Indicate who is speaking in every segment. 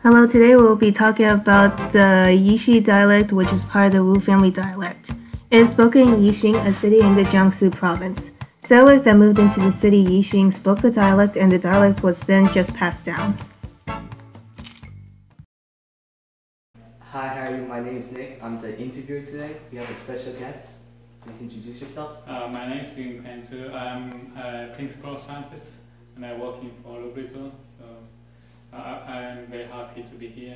Speaker 1: Hello, today we'll be talking about the YiXing dialect, which is part of the Wu family dialect. It is spoken in YiXing, a city in the Jiangsu province. Settlers that moved into the city YiXing spoke the dialect, and the dialect was then just passed down.
Speaker 2: Hi, how are you? My name is Nick. I'm the interviewer today. We have a special guest. Please introduce yourself.
Speaker 3: My name is Yunpeng Zhu. I'm a principal scientist and I'm working for Lubrizol. So I'm very happy to be here.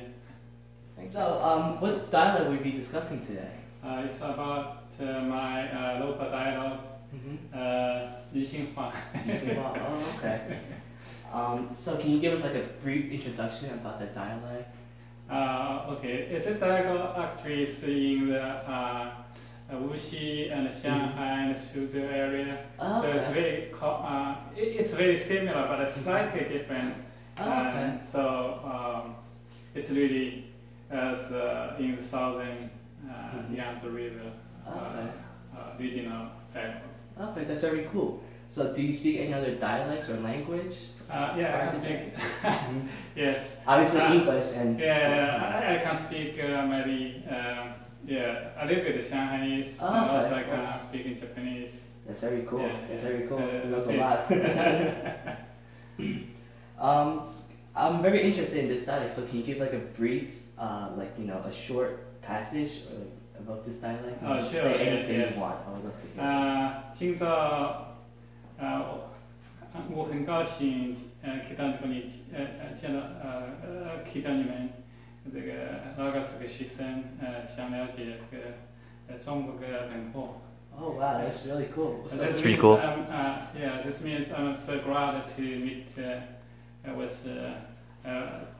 Speaker 2: Thanks. So, what dialect will we be discussing today?
Speaker 3: It's about my local dialogue, YiXing Hua.
Speaker 2: Oh, okay. So, can you give us like a brief introduction about the dialect?
Speaker 3: Okay, this dialect actually is in the Wuxi and Shanghai and Suzhou area.
Speaker 2: Oh, okay.
Speaker 3: So it's very similar but slightly different.
Speaker 2: Oh, okay.
Speaker 3: So it's really in the southern Yangtze River regional dialect.
Speaker 2: Okay, that's very cool. So, do you speak any other dialects or language?
Speaker 3: Yeah, I can speak. Yes.
Speaker 2: Obviously English and.
Speaker 3: Yeah, I can speak maybe a little bit of Shanghainese.
Speaker 2: Oh, okay.
Speaker 3: Also, I can speak in Japanese.
Speaker 2: That's very cool.
Speaker 3: Yeah,
Speaker 2: that's very cool.
Speaker 3: that's
Speaker 2: a lot. I'm very interested in this dialect. So, can you give like a brief, a short passage or like about this dialect?
Speaker 3: Oh,
Speaker 2: just
Speaker 3: sure.
Speaker 2: Say anything
Speaker 3: yes.
Speaker 2: you want. I would love to hear.
Speaker 3: 今早我很高兴看到你们这个老个是个学生想了解这个中国的文化。
Speaker 2: Oh wow, that's really cool.
Speaker 4: That's pretty cool.
Speaker 3: Yeah, this means I'm so glad to meet with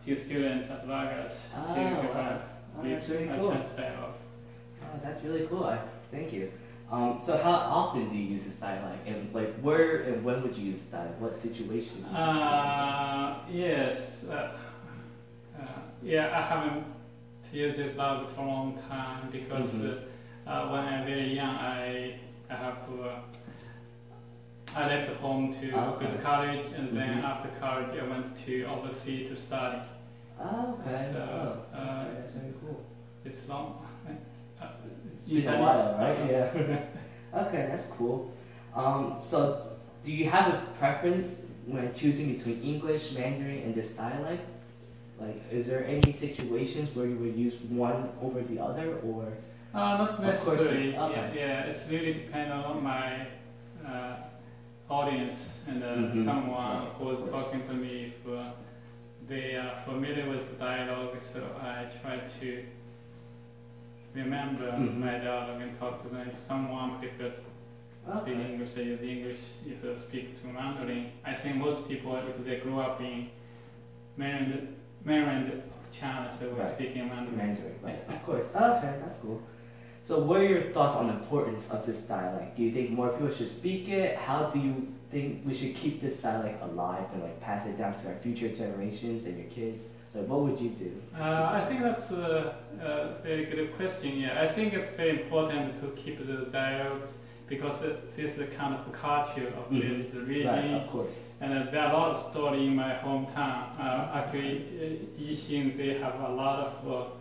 Speaker 3: you students at Lagos to
Speaker 2: wow. That's really cool.
Speaker 3: chance dialogue.
Speaker 2: Oh, that's really cool. Thank you. So how often do you use this dialect, and like where and when would you use this dialect? What situations?
Speaker 3: Yes. Yeah, I haven't used this dialect for a long time because when I'm very young, I left home to go to college, and then after college, I went to overseas to study.
Speaker 2: Oh, okay.
Speaker 3: So
Speaker 2: okay, that's very cool.
Speaker 3: It's long.
Speaker 2: It's been a while, right? Yeah. Okay, that's cool. So, do you have a preference when choosing between English, Mandarin, and this dialect? Like, is there any situations where you would use one over the other, or?
Speaker 3: Not necessarily.
Speaker 2: Okay.
Speaker 3: Yeah, it's really dependent on my audience and someone who's talking to me. If they are familiar with the dialogue, so I try to remember my dialogue and talk to them. If someone prefers speak English, they use English. If they speak to Mandarin, I think most people, if they grew up in mainland of China, so we're speaking Mandarin.
Speaker 2: Right, of course. Okay, that's cool. So what are your thoughts on the importance of this dialect? Do you think more people should speak it? How do you think we should keep this dialect alive and like pass it down to our future generations and your kids? Like, what would you do?
Speaker 3: I think that's a very good question. Yeah, I think it's very important to keep those dialogues because this is the kind of culture of this region.
Speaker 2: Right, of course.
Speaker 3: And there are a lot of stories in my hometown. Actually, YiXing, they have a lot of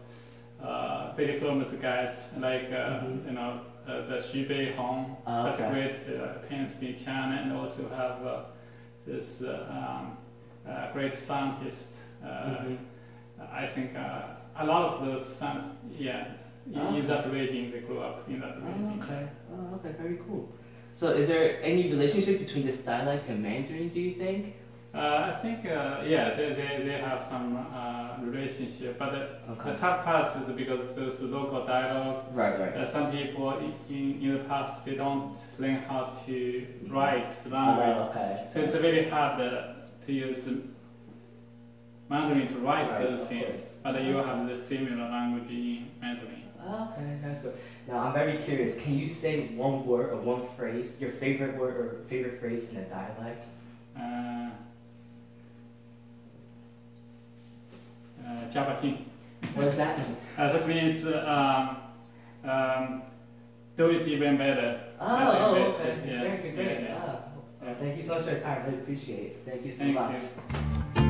Speaker 3: very famous guys like the Xu Beihong. That's a great pianist in China, and also have this great scientist. I think a lot of those sons, in that region, they grew up in that region.
Speaker 2: Okay, very cool. So is there any relationship between this dialect and Mandarin, do you think?
Speaker 3: I think, they have some relationship, but the tough part is because there's local dialogue.
Speaker 2: Right.
Speaker 3: Some people in the past, they don't learn how to write the language. So it's very hard to use Mandarin to write those things, but you have the similar language in Mandarin.
Speaker 2: Okay, that's good. Now I'm very curious, can you say one word or one phrase, your favorite word or favorite phrase in a dialect? What does that mean?
Speaker 3: That means do it even better.
Speaker 2: Okay.
Speaker 3: Yeah.
Speaker 2: Very good.
Speaker 3: Yeah.
Speaker 2: Thank you so much for your time. Really appreciate it. Thank you so much.
Speaker 3: You.